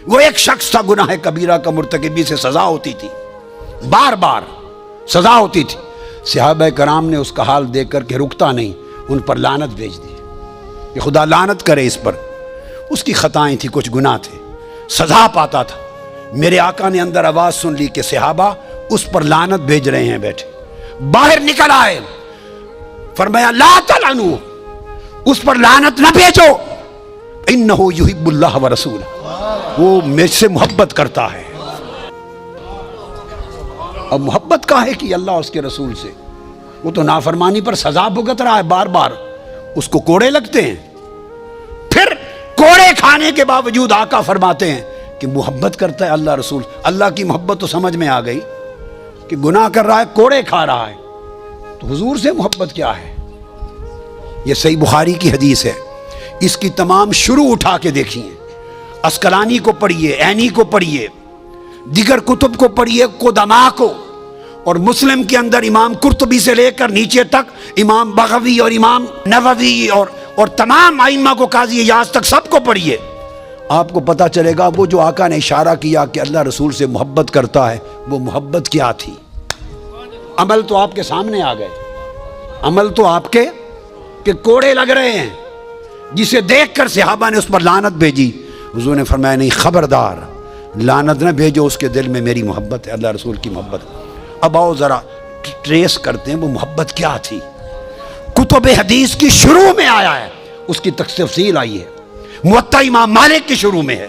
وہ ایک شخص تھا گناہ کبیرہ کا مرتکبی سے سزا ہوتی تھی، بار بار سزا ہوتی تھی۔ صحابہ کرام نے اس کا حال دیکھ کر کے رکتا نہیں، ان پر لعنت بھیج دی کہ خدا لعنت کرے اس پر، اس کی خطائیں تھیں، کچھ گناہ تھے، سزا پاتا تھا۔ میرے آقا نے اندر آواز سن لی کہ صحابہ اس پر لعنت بھیج رہے ہیں، بیٹھے باہر نکل آئے، فرمایا لا تلعنوا، اس پر لعنت نہ بھیجو، انہ یحب اللہ ورسولہ، وہ مجھ سے محبت کرتا ہے۔ اب محبت کا ہے کہ اللہ اس کے رسول سے، وہ تو نافرمانی پر سزا بھگت رہا ہے بار بار، اس کو کوڑے لگتے ہیں، پھر کوڑے کھانے کے باوجود آقا فرماتے ہیں کہ محبت کرتا ہے اللہ رسول۔ اللہ کی محبت تو سمجھ میں آ گئی کہ گناہ کر رہا ہے، کوڑے کھا رہا ہے، تو حضور سے محبت کیا ہے؟ یہ صحیح بخاری کی حدیث ہے، اس کی تمام شروع اٹھا کے دیکھیے، عسقلانی کو پڑھیے، عینی کو پڑھیے، دیگر کتب کو پڑھیے، قدماء کو، اور مسلم کے اندر امام قرطبی سے لے کر نیچے تک امام بغوی اور امام نووی اور تمام ائمہ کو، قاضی ایاز تک، سب کو پڑھیے، آپ کو پتہ چلے گا وہ جو آقا نے اشارہ کیا کہ اللہ رسول سے محبت کرتا ہے، وہ محبت کیا تھی۔ عمل تو آپ کے سامنے آ گئے، عمل تو آپ کے کہ کوڑے لگ رہے ہیں، جسے دیکھ کر صحابہ نے اس پر لعنت بھیجی۔ حضور نے فرمایا نہیں، خبردار، لعنت نہ بھیجو، اس کے دل میں میری محبت ہے، اللہ رسول کی محبت۔ اب آؤ ذرا ٹریس کرتے ہیں وہ محبت کیا تھی۔ کتب حدیث کی شروع میں آیا ہے، اس کی تفصیل آئی ہے، موطا امام مالک کی شروع میں ہے،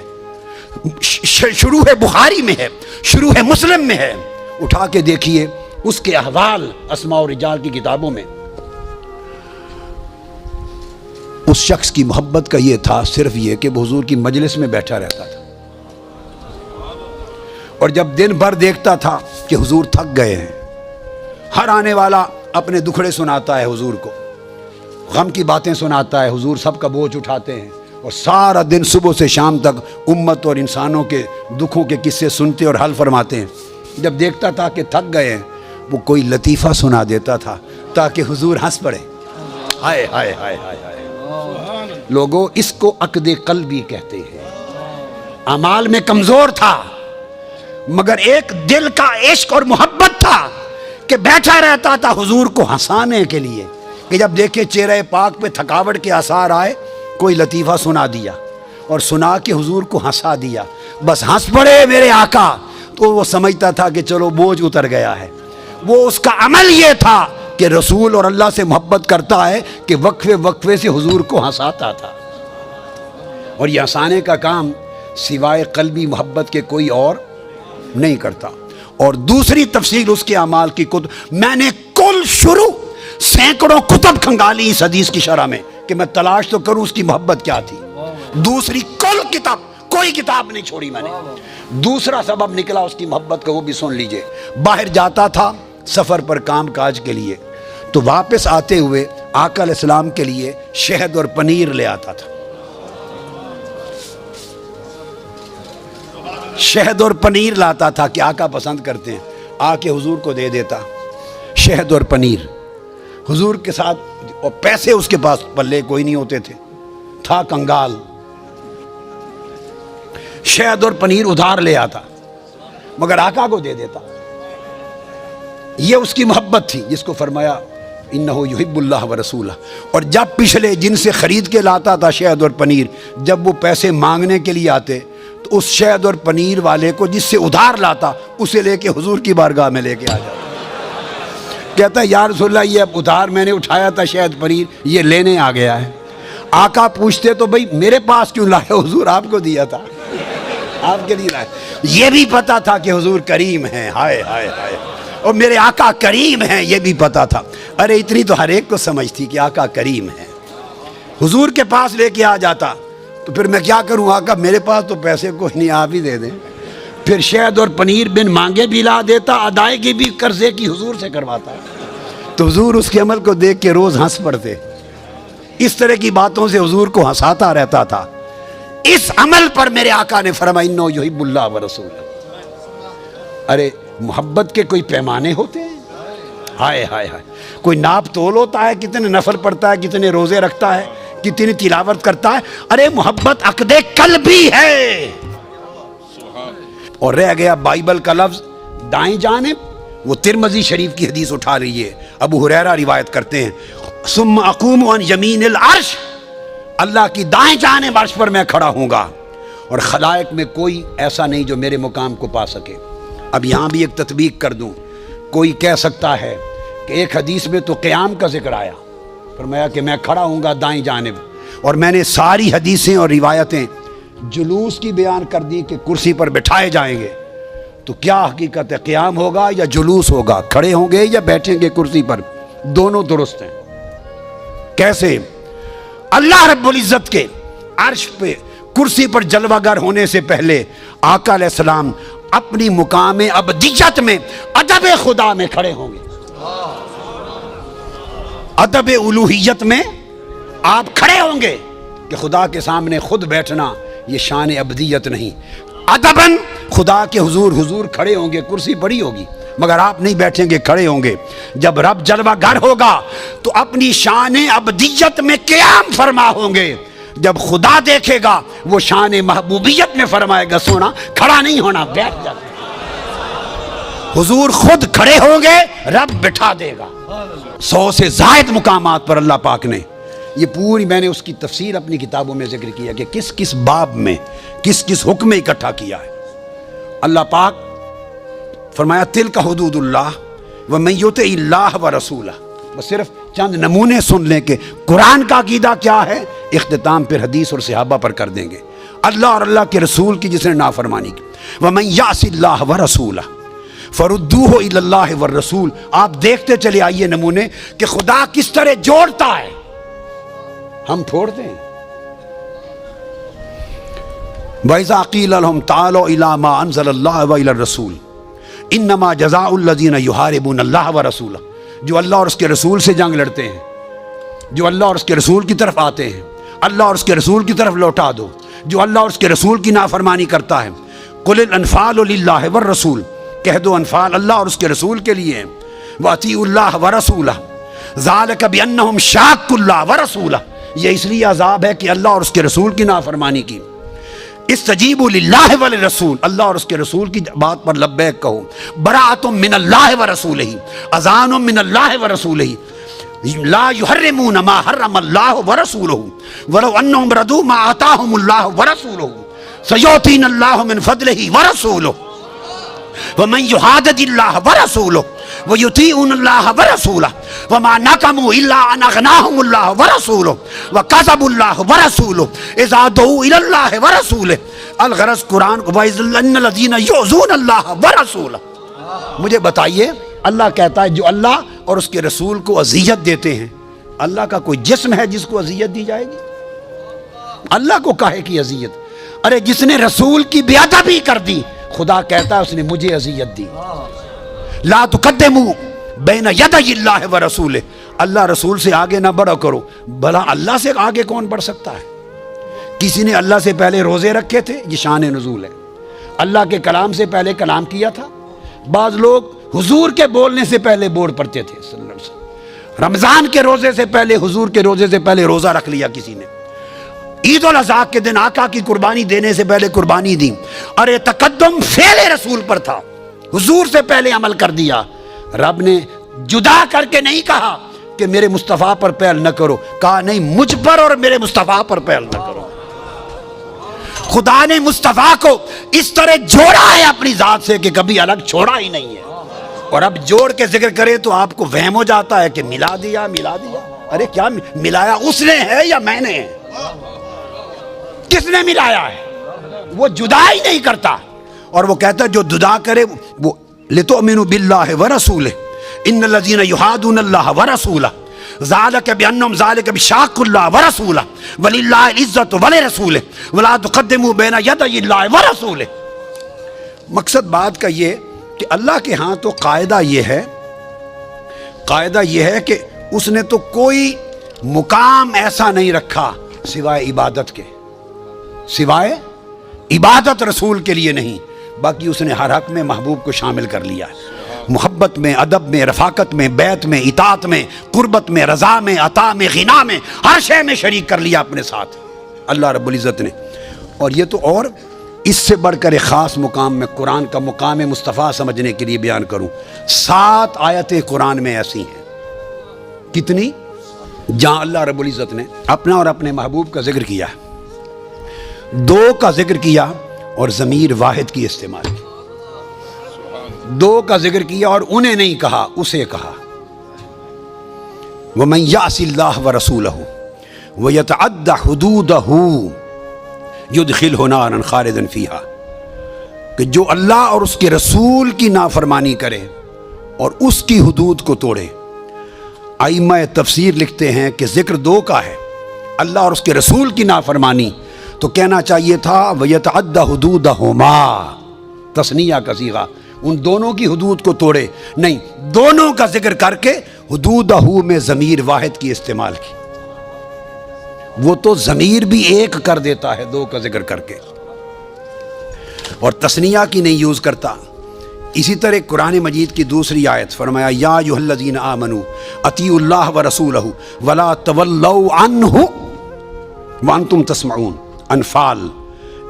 شروع ہے بخاری میں ہے، شروع ہے مسلم میں ہے، اٹھا کے دیکھیے اس کے احوال اسماء و رجال کی کتابوں میں۔ اس شخص کی محبت کا یہ تھا، صرف یہ کہ وہ حضور کی مجلس میں بیٹھا رہتا تھا، اور جب دن بھر دیکھتا تھا کہ حضور تھک گئے ہیں، ہر آنے والا اپنے دکھڑے سناتا ہے حضور کو، غم کی باتیں سناتا ہے، حضور سب کا بوجھ اٹھاتے ہیں، اور سارا دن صبح سے شام تک امت اور انسانوں کے دکھوں کے قصے سنتے اور حل فرماتے ہیں۔ جب دیکھتا تھا کہ تھک گئے ہیں، وہ کوئی لطیفہ سنا دیتا تھا تاکہ حضور ہنس پڑے۔ ہائے ہائے ہائے ہائے ہائے، لوگوں اس کو عقد قلبی کہتے ہیں۔ اعمال میں کمزور تھا، مگر ایک دل کا عشق اور محبت تھا کہ بیٹھا رہتا تھا حضور کو ہنسانے کے لیے، کہ جب دیکھے چہرہ پاک پہ تھکاوٹ کے آثار آئے، کوئی لطیفہ سنا دیا اور سنا کے حضور کو ہنسا دیا، بس ہنس پڑے میرے آقا، تو وہ سمجھتا تھا کہ چلو بوجھ اتر گیا ہے۔ وہ اس کا عمل یہ تھا کہ رسول اور اللہ سے محبت کرتا ہے کہ وقفے وقفے سے حضور کو ہنساتا تھا، اور یہ ہنسانے کا کام سوائے قلبی محبت کے کوئی اور نہیں کرتا۔ اور دوسری تفصیل اس کے اعمال کی میں نے کل شروع سینکڑوں کتب کھنگالی اس حدیث کی شرح میں کہ میں تلاش تو کروں اس کی محبت کیا تھی۔ دوسری کل کتاب، کوئی کتاب نہیں چھوڑی میں نے۔ دوسرا سبب نکلا اس کی محبت کا، وہ بھی سن لیجئے۔ باہر جاتا تھا سفر پر کام کاج کے لیے، تو واپس آتے ہوئے آقا علیہ السلام کے لیے شہد اور پنیر لے آتا تھا، شہد اور پنیر لاتا تھا کہ آقا پسند کرتے ہیں، آ کے حضور کو دے دیتا شہد اور پنیر۔ حضور کے ساتھ، اور پیسے اس کے پاس پلے کوئی نہیں ہوتے تھے، تھا کنگال، شہد اور پنیر ادھار لے آتا مگر آقا کو دے دیتا۔ یہ اس کی محبت تھی جس کو فرمایا انہ یحب اللہ ورسولہ۔ اور جب پچھلے جن سے خرید کے لاتا تھا شہد اور پنیر، جب وہ پیسے مانگنے کے لیے آتے تو اس شہد اور پنیر والے کو جس سے ادھار لاتا، اسے لے کے حضور کی بارگاہ میں لے کے آ جاتا، کہتا ہے یا رسول اللہ یہ اب ادھار میں نے اٹھایا تھا شہد پنیر، یہ لینے آ گیا ہے۔ آقا پوچھتے تو بھئی میرے پاس کیوں لائے؟ حضور آپ کو دیا تھا، آپ کے لیے لائے۔ یہ بھی پتا تھا کہ حضور کریم ہیں، ہائے ہائے ہائے، اور میرے آقا کریم ہیں یہ بھی پتا تھا۔ ارے اتنی تو ہر ایک کو سمجھ تھی کہ آقا کریم ہے۔ حضور کے پاس لے کے آ جاتا تو پھر میں کیا کروں آقا، میرے پاس تو پیسے کوئی نہیں، آپ ہی دے دیں۔ پھر شہد اور پنیر بن مانگے بھی لا دیتا، ادائیگی بھی قرضے کی حضور سے کرواتا، تو حضور اس کے عمل کو دیکھ کے روز ہنس پڑتے۔ اس طرح کی باتوں سے حضور کو ہنساتا رہتا تھا۔ اس عمل پر میرے آقا نے فرمایا انہ یحب اللہ ورسولہ۔ ارے محبت کے کوئی پیمانے ہوتے ہیں؟ ہائے ہائے ہائے، کوئی ناپ تول ہوتا ہے؟ کتنے نفل پڑھتا ہے، کتنے روزے رکھتا ہے، کتنی تلاوت کرتا ہے؟ ارے محبت عقد قلبی ہے، اور رہ گیا بائبل کا لفظ دائیں جانب، وہ ترمذی شریف کی حدیث اٹھا رہی ہے، ابو ہریرہ روایت کرتے ہیں ثم اقوم عن یمین العرش، اللہ کی دائیں جانب عرش پر میں کھڑا ہوں گا، اور خلائق میں کوئی ایسا نہیں جو میرے مقام کو پا سکے۔ اب یہاں بھی ایک تطبیق کر دوں، کوئی کہہ سکتا ہے کہ ایک حدیث میں تو قیام کا ذکر آیا، فرمایا کہ میں کھڑا ہوں گا دائیں جانب، اور میں نے ساری حدیثیں اور روایتیں جلوس کی بیان کر دی کہ کرسی پر بٹھائے جائیں گے، تو کیا حقیقت ہے، قیام ہوگا یا جلوس ہوگا، کھڑے ہوں گے یا بیٹھیں گے کرسی پر؟ دونوں درست ہیں۔ کیسے؟ اللہ رب العزت کے عرش پہ کرسی پر جلوہ گر ہونے سے پہلے آقا علیہ السلام اپنی مقام ابدیت میں ادب خدا میں کھڑے ہوں گے، ادب الوہیت میں آپ کھڑے ہوں گے کہ خدا کے سامنے خود بیٹھنا یہ شان ابدیت نہیں، ادباً خدا کے حضور کھڑے ہوں گے، کرسی پڑی ہوگی مگر آپ نہیں بیٹھیں گے، کھڑے ہوں گے۔ جب رب جلوہ گر ہوگا تو اپنی شان ابدیت میں قیام فرما ہوں گے، جب خدا دیکھے گا وہ شان محبوبیت میں فرمائے گا سونا کھڑا نہیں ہونا، بیٹھ جا۔ حضور خود کھڑے ہوں گے، رب بٹھا دے گا۔ 100 سے زائد مقامات پر اللہ پاک نے یہ پوری، میں نے اس کی تفسیر اپنی کتابوں میں ذکر کیا کہ کس کس باب میں کس کس حکم میں اکٹھا کیا ہے۔ اللہ پاک فرمایا تلک حدود اللہ ومن یطع اللہ ورسولہ، بس صرف چند نمونے سن لیں کہ قرآن کا عقیدہ کیا ہے، اختتام پھر حدیث اور صحابہ پر کر دیں گے۔ اللہ اور اللہ کے رسول کی جس نے نافرمانی کی، ومن یعص اللہ ورسولہ فردوہ الی اللہ والرسول، آپ دیکھتے چلے آئیے نمونے کہ خدا کس طرح جوڑتا ہے، ہم پھوڑتے ہیں۔ وَإِذَا قِيلَ لَهُمْ تَعَالَوْا إِلَىٰ مَا أَنزَلَ اللَّهُ وَإِلَى الرَّسُولِ إِنَّمَا جَزَاءُ الَّذِينَ يُحَارِبُونَ اللَّهَ وَرَسُولَهُ، جو اللہ اور اس کے رسول سے جنگ لڑتے ہیں، جو اللہ اور اس کے رسول کی طرف آتے ہیں، اللہ اور اس کے رسول کی طرف لوٹا دو، جو اللہ اور اس کے رسول کی نافرمانی کرتا ہے۔ قُلِ الْأَنفَالُ لِلَّهِ وَالرَّسُولِ، کہہ دو انفال اللہ اور اس کے رسول کے لیے ہیں۔ وَأَطِیعُوا اللَّهَ وَرَسُولَهُ ذَلِکَ بِأَنَّهُمْ شَاقُّوا اللَّهَ وَرَسُولَهُ، یہ اس لیے عذاب ہے کہ اللہ اور اس کے رسول کی نافرمانی کی۔ استجیبوا للہ وللرسول، اللہ اور اس کے رسول کی بات پر لبیک کہو۔ براۃ من اللہ ورسولہ، اذان من اللہ ورسولہ، لا یحرمون ما حرم اللہ ورسولہ ولو انہم رضوا ما آتاہم اللہ ورسولہ سیؤتینا اللہ من فضلہ ورسولہ ومن یحادد اللہ ورسولہ وَيُطِيعُونَ اللَّهَ وَرَسُولَهُ وَمَا نَقَمُوا إِلَّا أَنْ أَغْنَاهُمُ اللَّهُ وَرَسُولُهُ وَكَذَبُوا اللَّهَ وَرَسُولُهُ إِذَا دُعُوا إِلَى اللَّهِ وَرَسُولِهِ۔ الغرض قرآن وَإِنَّ الَّذِينَ يُؤْذُونَ اللَّهَ وَرَسُولَهُ، مجھے بتائیے، اللہ کہتا ہے جو اللہ اور اس کے رسول کو اذیت دیتے ہیں، اللہ کا کوئی جسم ہے جس کو اذیت دی جائے گی؟ اللہ کو کاہے کی اذیت؟ ارے جس نے رسول کی بے ادبی کر دی، خدا کہتا ہے اس نے مجھے اذیت دی۔ لا تقدموا بین یدی اللہ ورسولہ، اللہ رسول سے آگے نہ بڑھا کرو، بھلا اللہ سے آگے کون بڑھ سکتا ہے؟ کسی نے اللہ سے پہلے روزے رکھے تھے، یہ شان نزول ہے۔ اللہ کے کلام سے پہلے کلام کیا تھا۔ بعض لوگ حضور کے بولنے سے پہلے بورڈ پڑھتے تھے صلی اللہ علیہ وسلم۔ رمضان کے روزے سے پہلے، حضور کے روزے سے پہلے روزہ رکھ لیا کسی نے۔ عید الاضحیٰ کے دن آقا کی قربانی دینے سے پہلے قربانی دی۔ ارے تقدم فعل رسول پر تھا، حضور سے پہلے عمل کر دیا۔ رب نے جدا کر کے نہیں کہا کہ میرے مصطفیٰ پر پہل نہ کرو، کہا نہیں مجھ پر اور میرے مصطفیٰ پر پہل نہ کرو۔ خدا نے مصطفیٰ کو اس طرح جوڑا ہے اپنی ذات سے کہ کبھی الگ چھوڑا ہی نہیں ہے۔ اور اب جوڑ کے ذکر کرے تو آپ کو وہم ہو جاتا ہے کہ ملا دیا۔ ارے کیا ملایا اس نے ہے یا میں نے؟ کس نے ملایا ہے؟ وہ جدا ہی نہیں کرتا، اور وہ کہتا ہے جو جدا کرے وہ لتؤمنوا باللہ ورسولہ ان الذین یحادون اللہ ورسولہ ذالک بانہم ذالک بشاق اللہ ورسولہ وللہ العزۃ ولرسولہ ولا تقدموا بین یدی اللہ ورسولہ۔ مقصد بات کا یہ کہ اللہ کے ہاں تو قاعدہ یہ ہے کہ اس نے تو کوئی مقام ایسا نہیں رکھا سوائے عبادت کے، سوائے عبادت رسول کے لیے نہیں، باقی اس نے ہر حق میں محبوب کو شامل کر لیا ہے۔ محبت میں، ادب میں، رفاقت میں، بیعت میں، اطاعت میں، قربت میں، رضا میں، عطا میں، غنا میں، ہر شے میں شریک کر لیا اپنے ساتھ اللہ رب العزت نے۔ اور یہ تو اور اس سے بڑھ کر ایک خاص مقام میں قرآن کا مقام مصطفیٰ سمجھنے کے لیے بیان کروں. 7 آیتیں قرآن میں ایسی ہیں. کتنی؟ جہاں اللہ رب العزت نے اپنا اور اپنے محبوب کا ذکر کیا، 2 کا ذکر کیا اور ضمیر واحد کی استعمال کی. 2 کا ذکر کیا اور انہیں نہیں کہا، اسے کہا. وَمَن يَعْصِ اللَّهَ وَرَسُولَهُ وَيَتَعَدَّ حُدُودَهُ يُدْخِلْهُ نَارًا خَالِدًا فِيهَا، کہ جو اللہ اور اس کے رسول کی نافرمانی کرے اور اس کی حدود کو توڑے. ائمہ تفسیر لکھتے ہیں کہ ذکر 2 کا ہے، اللہ اور اس کے رسول کی نافرمانی، تو کہنا چاہیے تھا وَيَتَعَدَّ حُدُودَهُمَا، تثنیہ کا صیغہ، ان دونوں کی حدود کو توڑے. نہیں، دونوں کا ذکر کر کے حدودہ میں ضمیر واحد کی استعمال کی. وہ تو ضمیر بھی ایک کر دیتا ہے 2 کا ذکر کر کے، اور تثنیہ کی نہیں یوز کرتا. اسی طرح قرآن مجید کی دوسری آیت فرمایا یا ایھا الذین آمنوا اطیعوا اللہ ورسولہ ولا تولوا عنہ وانتم تسمعون. انفال،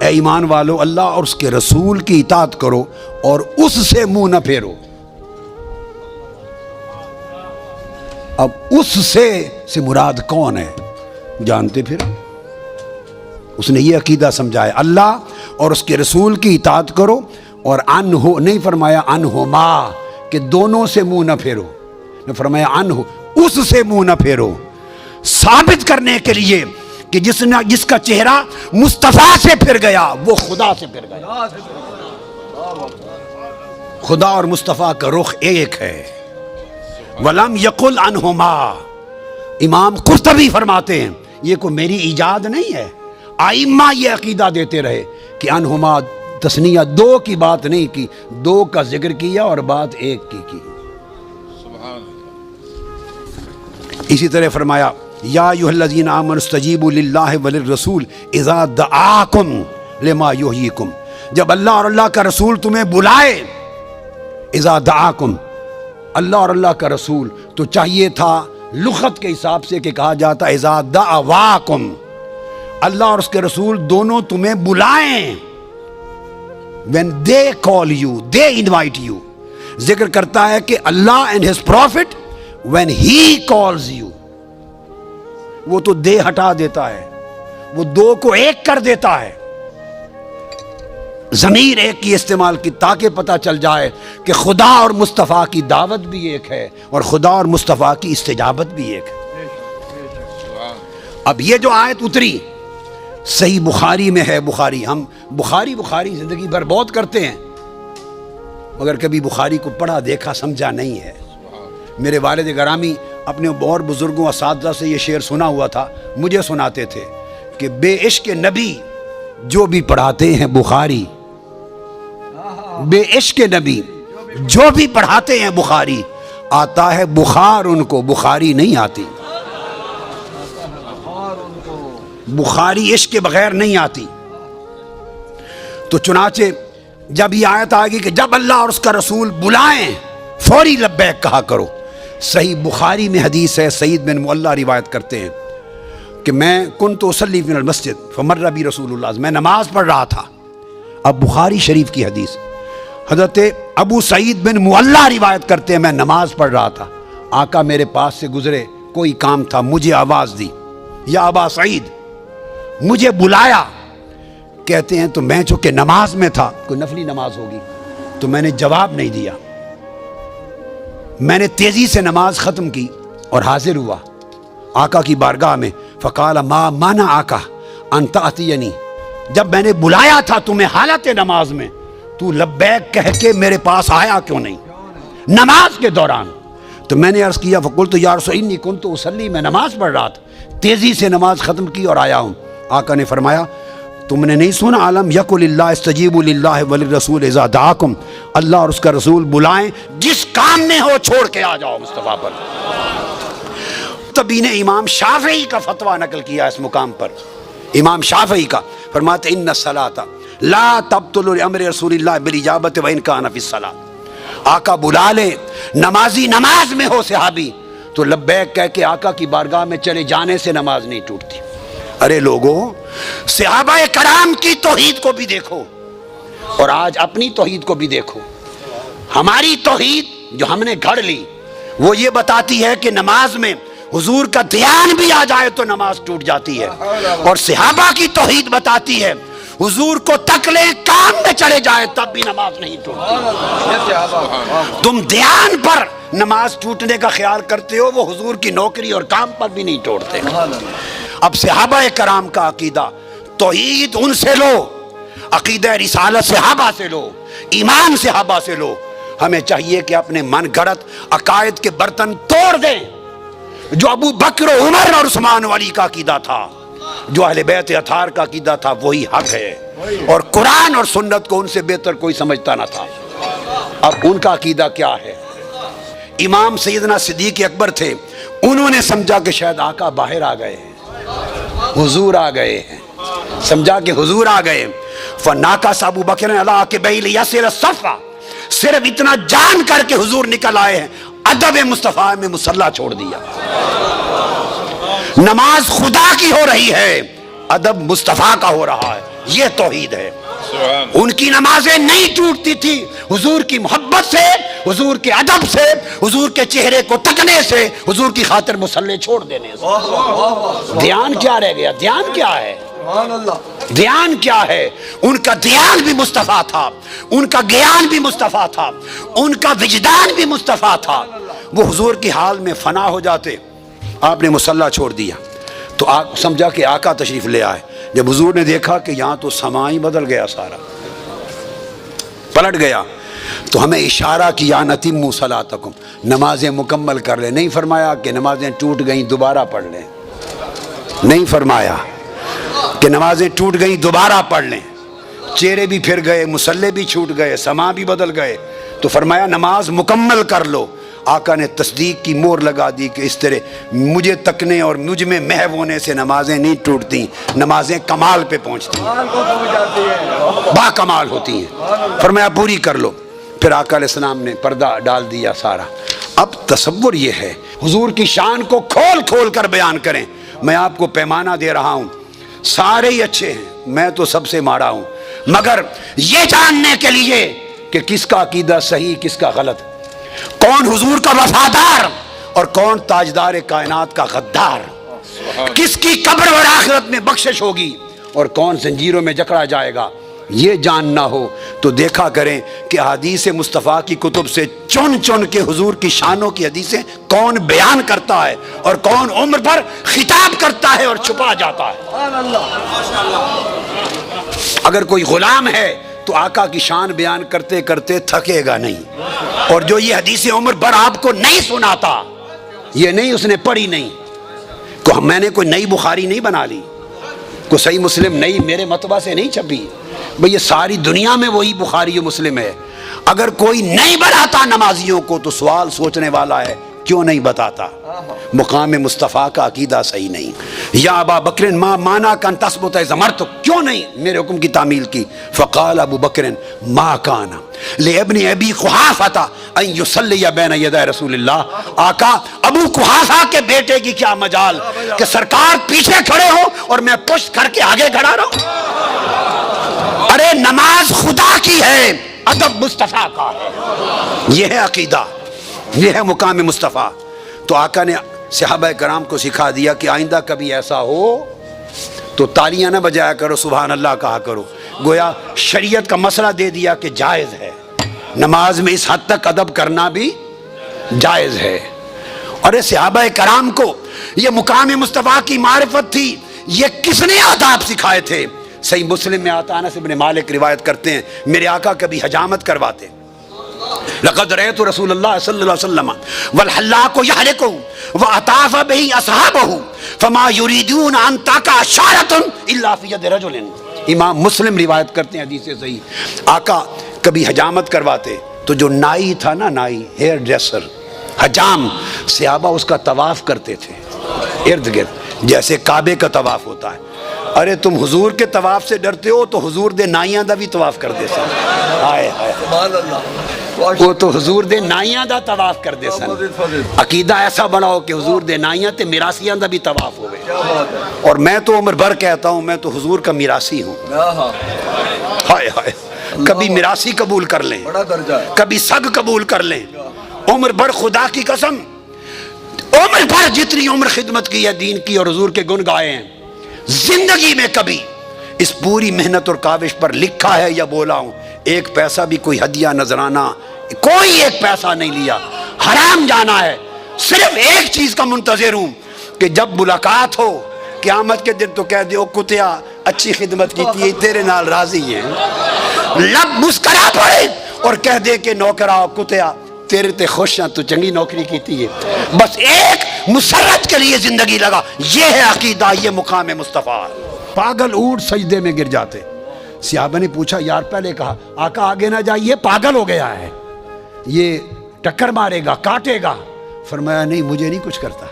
اے ایمان والو اللہ اور اس کے رسول کی اطاعت کرو اور اس سے منہ نہ پھیرو. اب اس سے مراد کون ہے؟ جانتے پھر؟ اس نے یہ عقیدہ سمجھایا اللہ اور اس کے رسول کی اطاعت کرو، اور انہو نہیں فرمایا انہما کہ دونوں سے منہ نہ پھیرو، نے فرمایا انہو اس سے منہ نہ پھیرو، ثابت کرنے کے لیے کہ جس کا چہرہ مصطفیٰ سے پھر گیا وہ خدا سے پھر گیا. خدا اور مصطفیٰ کا رخ ایک ہے. وَلَمْ يَقُلْ عَنْهُمَا، امام قرطبی فرماتے ہیں یہ کوئی میری ایجاد نہیں ہے، ائمہ یہ عقیدہ دیتے رہے کہ انہما تثنیہ 2 کی بات نہیں کی، 2 کا ذکر کیا اور بات 1 کی. اسی طرح فرمایا یا ایھا الذین آمنوا استجیبوا للہ وللرسول اذا دعاکم لما یحییکم، جب اللہ اور اللہ کا رسول تمہیں بلائے. اذا دعاکم، اللہ اور اللہ کا رسول، تو چاہیے تھا لغت کے حساب سے کہ کہا جاتا اذا دعواکم، اللہ اور اس کے رسول دونوں تمہیں بلائیں. when they call you, they invite you. ذکر کرتا ہے کہ اللہ and his prophet when he calls you، وہ تو دے ہٹا دیتا ہے، وہ 2 کو 1 کر دیتا ہے. ضمیر 1 کی استعمال کی تاکہ پتہ چل جائے کہ خدا اور مصطفیٰ کی دعوت بھی ایک ہے اور خدا اور مصطفیٰ کی استجابت بھی ایک ہے. اب یہ جو آیت اتری صحیح بخاری میں ہے. ہم بخاری زندگی بھر بہت کرتے ہیں مگر کبھی بخاری کو پڑھا دیکھا سمجھا نہیں ہے. میرے والد گرامی اپنے اور بزرگوں اساتذہ سے یہ شعر سنا ہوا تھا، مجھے سناتے تھے کہ بے عشق نبی جو بھی پڑھاتے ہیں بخاری، بے عشق نبی جو بھی پڑھاتے ہیں بخاری، آتا ہے بخار ان کو، بخاری نہیں آتی. بخاری عشق کے بغیر نہیں آتی. تو چنانچہ جب یہ آیت آئے گی کہ جب اللہ اور اس کا رسول بلائیں فوری لبیک کہا کرو. صحیح بخاری میں حدیث ہے، سعید بن معلیٰ روایت کرتے ہیں کہ میں کنت اصلی من المسجد فمر بی رسول اللہ، میں نماز پڑھ رہا تھا. اب بخاری شریف کی حدیث، حضرت ابو سعید بن معلیٰ روایت کرتے ہیں میں نماز پڑھ رہا تھا، آقا میرے پاس سے گزرے، کوئی کام تھا، مجھے آواز دی یا ابا سعید، مجھے بلایا. کہتے ہیں تو میں چونکہ نماز میں تھا، کوئی نفلی نماز ہوگی، تو میں نے جواب نہیں دیا. میں نے تیزی سے نماز ختم کی اور حاضر ہوا آقا کی بارگاہ میں. فقال ما منعک ان تأتینی، جب میں نے بلایا تھا تمہیں حالت نماز میں، تو لبیک کہہ کے میرے پاس آیا کیوں نہیں نماز کے دوران؟ تو میں نے عرض کیا فقلت یا رسول انی کنت اصلی، میں نماز پڑھ رہا تھا، تیزی سے نماز ختم کی اور آیا ہوں. آقا نے فرمایا تم نے نہیں سنا علم یقل اللہ استجیبوا للہ وللرسول اذا دعاکم، اللہ اور اس کا رسول بلائیں جس کام میں ہو چھوڑ کے آ جاؤ مصطفیٰ پر. تبھی نے امام شافعی کا فتویٰ نقل کیا اس مقام پر. امام شافعی کا فرماتے ان الصلاۃ لا تبطل لامر رسول اللہ بالاجابۃ وان کان فی الصلاۃ، آقا بلا لے، نمازی نماز میں ہو صحابی، تو لبیک کہہ کے آقا کی بارگاہ میں چلے جانے سے نماز نہیں ٹوٹتی. ارے لوگوں، صحابہ کرام کی توحید کو بھی دیکھو، اور آج اپنی توحید کو بھی دیکھو. ہماری توحید جو ہم نے گھڑ لی وہ یہ بتاتی ہے کہ نماز میں حضور کا دھیان بھی آ جائے تو نماز ٹوٹ جاتی ہے. اور صحابہ کی توحید بتاتی ہے حضور کو تک لیں کام میں چلے جائے تب بھی نماز نہیں ٹوٹتی. تم دھیان پر نماز ٹوٹنے کا خیال کرتے ہو، وہ حضور کی نوکری اور کام پر بھی نہیں توڑتے. اب صحابہ کرام کا عقیدہ توحید ان سے لو، عقیدہ رسالت صحابہ سے لو، ایمان صحابہ سے لو. ہمیں چاہیے کہ اپنے من گھڑت عقائد کے برتن توڑ دیں. جو ابو بکر و عمر اور عثمان و علی کا عقیدہ تھا، جو اہل بیت اطہار کا عقیدہ تھا، وہی حق ہے. اور قرآن اور سنت کو ان سے بہتر کوئی سمجھتا نہ تھا. اب ان کا عقیدہ کیا ہے؟ امام سیدنا صدیق اکبر تھے، انہوں نے سمجھا کہ شاید آقا باہر آ گئے ہیں، حضور آ گئے ہیں. سمجھا کہ حضور آ گئے. فناکس ابو بکر علیہ کے بیل یسر الصفا، صرف اتنا جان کر کے حضور نکل آئے ہیں، ادب مصطفیٰ میں مصلی چھوڑ دیا. نماز خدا کی ہو رہی ہے، ادب مصطفیٰ کا ہو رہا ہے. یہ توحید ہے. ان کی نمازیں نہیں ٹوٹتی تھی حضور کی محبت سے، حضور کے ادب سے، حضور کے چہرے کو تکنے سے، حضور کی خاطر مصلی چھوڑ دینے سے. دھیان کیا رہ گیا؟ دھیان کیا ہے؟ دھیان کیا ہے؟ ان کا دھیان بھی مصطفیٰ تھا، ان کا گیان بھی مصطفیٰ تھا، ان کا وجدان بھی مصطفیٰ تھا. وہ حضور کی حال میں فنا ہو جاتے. آپ نے مصلی چھوڑ دیا تو سمجھا کہ آقا تشریف لے آئے. جب حضور نے دیکھا کہ یہاں تو سما ہی بدل گیا، سارا پلٹ گیا، تو ہمیں اشارہ کیا نتموا صلاتکم، نمازیں مکمل کر لیں. نہیں فرمایا کہ نمازیں ٹوٹ گئیں دوبارہ پڑھ لیں، نہیں فرمایا کہ نمازیں ٹوٹ گئیں دوبارہ پڑھ لیں. چہرے بھی پھر گئے، مصلی بھی چھوٹ گئے، سما بھی بدل گئے، تو فرمایا نماز مکمل کر لو. آقا نے تصدیق کی مور لگا دی کہ اس طرح مجھے تکنے اور مجھ میں محو ہونے سے نمازیں نہیں ٹوٹتی، نمازیں کمال پہ پہنچتی ہیں، با کمال ہوتی ہیں. فرمایا پوری کر لو. پھر آقا علیہ السلام نے پردہ ڈال دیا سارا. اب تصور یہ ہے حضور کی شان کو کھول کھول کر بیان کریں. میں آپ کو پیمانہ دے رہا ہوں، سارے ہی اچھے ہیں، میں تو سب سے ماڑا ہوں، مگر یہ جاننے کے لیے کہ کس کا عقیدہ صحیح کس کا غلط، کون حضور کا وفادار اور کون تاجدار کائنات کا غدار، کس کی قبر اور آخرت میں بخشش ہوگی اور کون زنجیروں میں جکڑا جائے گا، یہ جاننا ہو تو دیکھا کریں کہ حدیث مصطفیٰ کی کتب سے چن چن کے حضور کی شانوں کی حدیثیں کون بیان کرتا ہے اور کون عمر پر خطاب کرتا ہے اور چھپا جاتا ہے. اگر کوئی غلام ہے تو آقا کی شان بیان کرتے کرتے تھکے گا نہیں. اور جو یہ حدیث عمر پر آپ کو نہیں سناتا، یہ نہیں اس نے پڑھی نہیں، کو میں نے کوئی نئی بخاری نہیں بنا لی، کوئی صحیح مسلم نئی میرے مطبع سے نہیں چھپی. بھئی یہ ساری دنیا میں وہی بخاری و مسلم ہے. اگر کوئی نہیں بناتا نمازیوں کو تو سوال سوچنے والا ہے کیوں نہیں بتاتا؟ مقام مصطفیٰ کا عقیدہ صحیح نہیں. یا ابا بکر ما مانا کن تثبت زمرت، کیوں نہیں میرے حکم کی تعمیل کی؟ فقال ابو بکر ما کانا لابن ابی قحافہ ان یصلی بین یدی رسول اللہ. آقا ابو قحافہ کے بیٹے کی کیا مجال کہ سرکار پیچھے کھڑے ہو اور میں پشت کر کے آگے کھڑا رہوں. ارے نماز خدا کی ہے، ادب مصطفیٰ کا ہے. یہ ہے عقیدہ، یہ ہے مقام مصطفیٰ. تو آقا نے صحابہ کرام کو سکھا دیا کہ آئندہ کبھی ایسا ہو تو تالیاں نہ بجایا کرو، سبحان اللہ کہا کرو. گویا شریعت کا مسئلہ دے دیا کہ جائز ہے، نماز میں اس حد تک ادب کرنا بھی جائز ہے. اور یہ صحابہ کرام کو یہ مقام مصطفیٰ کی معرفت تھی. یہ کس نے آداب سکھائے تھے؟ صحیح مسلم میں آتا انس بن مالک روایت کرتے ہیں میرے آقا کبھی حجامت کرواتے. لقد رأيت رسول اللہ صلی اللہ علیہ وسلم والحلاق يحلق وأطاف به أصحابه فما يريدون أن تقع شعرة إلا في يد رجل. امام مسلم روایت کرتے ہیں حدیث صحیح. آقا کبھی حجامت کرواتے تو جو نائی تھا نا، نائی ہیئر ڈریسر، حجام، صحابہ اس کا طواف کرتے تھے ارد گرد جیسے کعبے کا طواف ہوتا ہے. ارے تم حضور کے طواف سے ڈرتے ہو تو حضور دے نائیاں دا بھی طواف کر دے سن. ہائے ہائے سبحان اللہ، وہ تو حضور دے نائیاں دا طواف کر دے سن. عقیدہ ایسا بناؤ کہ حضور دے نائیاں تے میراسیاں دا بھی طواف ہوئے. اور میں تو عمر بھر کہتا ہوں میں تو حضور کا میراسی ہوں. ہائے ہائے کبھی میراثی قبول کر لیں، کبھی سگ قبول کر لیں، عمر بھر خدا کی قسم عمر بھر جتنی عمر خدمت کی ہے دین کی اور حضور کے گن گائے ہیں، زندگی میں کبھی اس پوری محنت اور کاوش پر لکھا ہے یا بولا ہوں ایک پیسہ بھی کوئی ہدیہ نذرانہ کوئی ایک پیسہ نہیں لیا، حرام جانا ہے، صرف ایک چیز کا منتظر ہوں کہ جب ملاقات ہو قیامت کے دن تو کہہ دے او کتیا اچھی خدمت کی تھی تیرے نال راضی ہیں، لب مسکرا پڑے اور کہہ دے کہ نوکرا کتیا تیرے تے خوش ہیں تو چنگی نوکری کیتی ہے، بس ایک مسرت کے لیے زندگی لگا، یہ ہے عقیدہ، یہ مقام مصطفیٰ۔ پاگل اونٹ سجدے میں گر جاتے، صحابہ نے پوچھا یار پہلے کہا آقا آگے نہ جائیے پاگل ہو گیا ہے یہ ٹکر مارے گا کاٹے گا، فرمایا نہیں مجھے نہیں کچھ کرتا،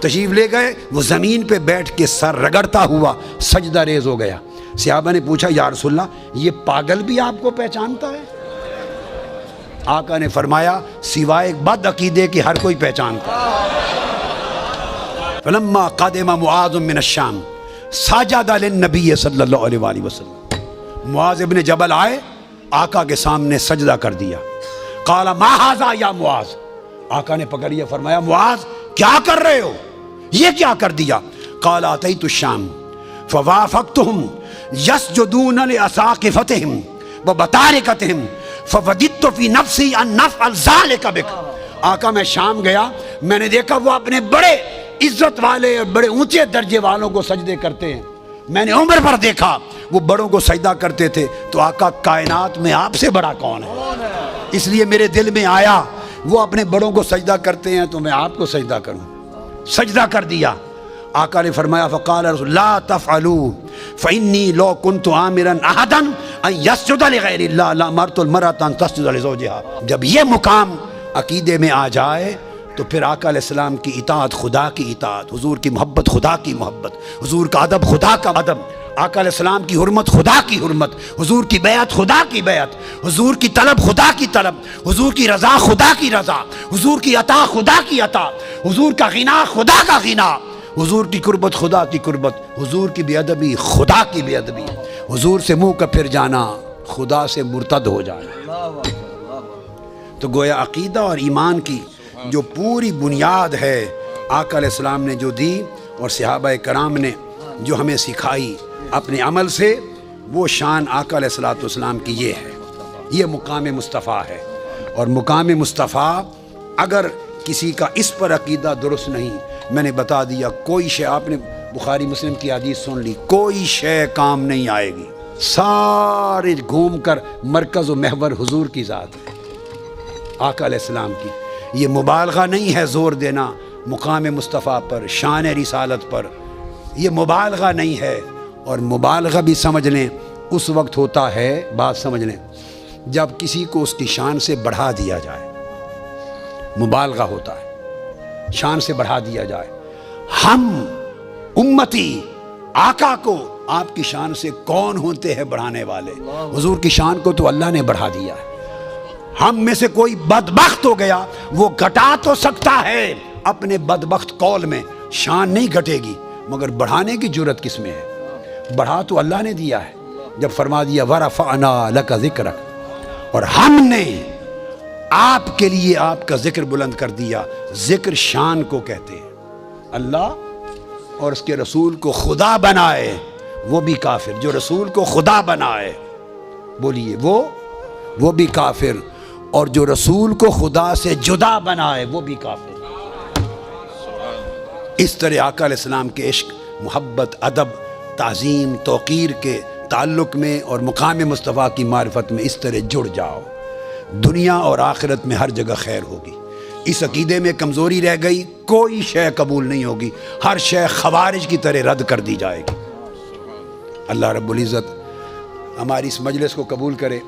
تشریف لے گئے، وہ زمین پہ بیٹھ کے سر رگڑتا ہوا سجدہ ریز ہو گیا۔ صحابہ نے پوچھا یا رسول اللہ یہ پاگل بھی آپ کو پہچانتا ہے؟ آقا نے فرمایا سوائے ایک بد عقیدے کی ہر کوئی پہچانتا ہے۔ فلما قدم معاذ من الشام سجد للنبی صلی اللہ علیہ وآلہ وسلم، معاذ ابن جبل آئے آقا کے سامنے سجدہ کر دیا، قال ما ھذا یا معاذ، آقا نے پکڑیا فرمایا معاذ کیا کر رہے ہو، یہ کیا کر دیا؟ قال اتیت الشام فوافقتهم یسجدون لاساقفتهم وبطارقتهم فوددت فی نفسی ان نفعل ذلک بک، آقا میں شام گیا میں نے دیکھا وہ اپنے بڑے عزت والے اور بڑے اونچے درجے والوں کو سجدے کرتے ہیں، میں نے عمر پر دیکھا وہ بڑوں کو سجدہ کرتے تھے، تو آقا کائنات میں آپ سے بڑا کون ہے؟ اس لیے میرے دل میں آیا وہ اپنے بڑوں کو سجدہ کرتے ہیں تو میں آپ کو سجدہ کروں، سجدہ کر دیا۔ آقا نے فرمایا فقال رسول لا تفعلوا فإنی لو كنت آمرا احدا ان يسجد لغیر اللہ لامرت المرأة ان تسجد لزوجها۔ جب یہ مقام عقیدے میں آ جائے تو پھر آقا علیہ السلام کی اطاعت خدا کی اطاعت، حضور کی محبت خدا کی محبت، حضور کا ادب خدا کا ادب، آقا علیہ السلام کی حرمت خدا کی حرمت، حضور کی بیعت خدا کی بیعت، حضور کی طلب خدا کی طلب، حضور کی رضا خدا کی رضا، حضور کی عطا خدا کی عطا، حضور کا غنا خدا کا غنا، حضور کی قربت خدا کی قربت، حضور کی بے ادبی خدا کی بے ادبی، حضور سے منہ کا پھر جانا خدا سے مرتد ہو جانا۔ تو گویا عقیدہ اور ایمان کی جو پوری بنیاد ہے آقا علیہ السلام نے جو دی اور صحابہ کرام نے جو ہمیں سکھائی اپنے عمل سے، وہ شان آقا علیہ السلام کی یہ ہے، یہ مقام مصطفیٰ ہے۔ اور مقام مصطفیٰ اگر کسی کا اس پر عقیدہ درست نہیں، میں نے بتا دیا کوئی شے، آپ نے بخاری مسلم کی حدیث سن لی، کوئی شے کام نہیں آئے گی، سارے گھوم کر مرکز و محور حضور کی ذات ہے، آقا علیہ السلام کی۔ یہ مبالغہ نہیں ہے زور دینا مقام مصطفیٰ پر، شان رسالت پر، یہ مبالغہ نہیں ہے، اور مبالغہ بھی سمجھ لیں اس وقت ہوتا ہے، بات سمجھ لیں جب کسی کو اس کی شان سے بڑھا دیا جائے، مبالغہ ہوتا ہے، شان سے بڑھا دیا جائے۔ ہم امتی آقا کو آپ کی شان سے کون ہوتے ہیں بڑھانے والے؟ حضور کی شان کو تو اللہ نے بڑھا دیا ہے۔ ہم میں سے کوئی بدبخت ہو گیا، وہ گھٹا تو سکتا ہے اپنے بدبخت قول میں، شان نہیں گھٹے گی، مگر بڑھانے کی جرت کس میں ہے؟ بڑھا تو اللہ نے دیا ہے، جب فرما دیا وَرَفَعْنَا لَكَ ذِكْرَكَ، اور ہم نے آپ کے لیے آپ کا ذکر بلند کر دیا۔ ذکر شان کو کہتے ہیں، اللہ اور اس کے رسول کو خدا بنائے وہ بھی کافر، جو رسول کو خدا بنائے بولیے وہ بھی کافر، اور جو رسول کو خدا سے جدا بنائے وہ بھی کافر۔ اس طرح آقا علیہ السلام کے عشق، محبت، ادب، تعظیم، توقیر کے تعلق میں اور مقام مصطفیٰ کی معرفت میں اس طرح جڑ جاؤ، دنیا اور آخرت میں ہر جگہ خیر ہوگی۔ اس عقیدے میں کمزوری رہ گئی، کوئی شے قبول نہیں ہوگی، ہر شے خوارج کی طرح رد کر دی جائے گی۔ اللہ رب العزت ہماری اس مجلس کو قبول کرے۔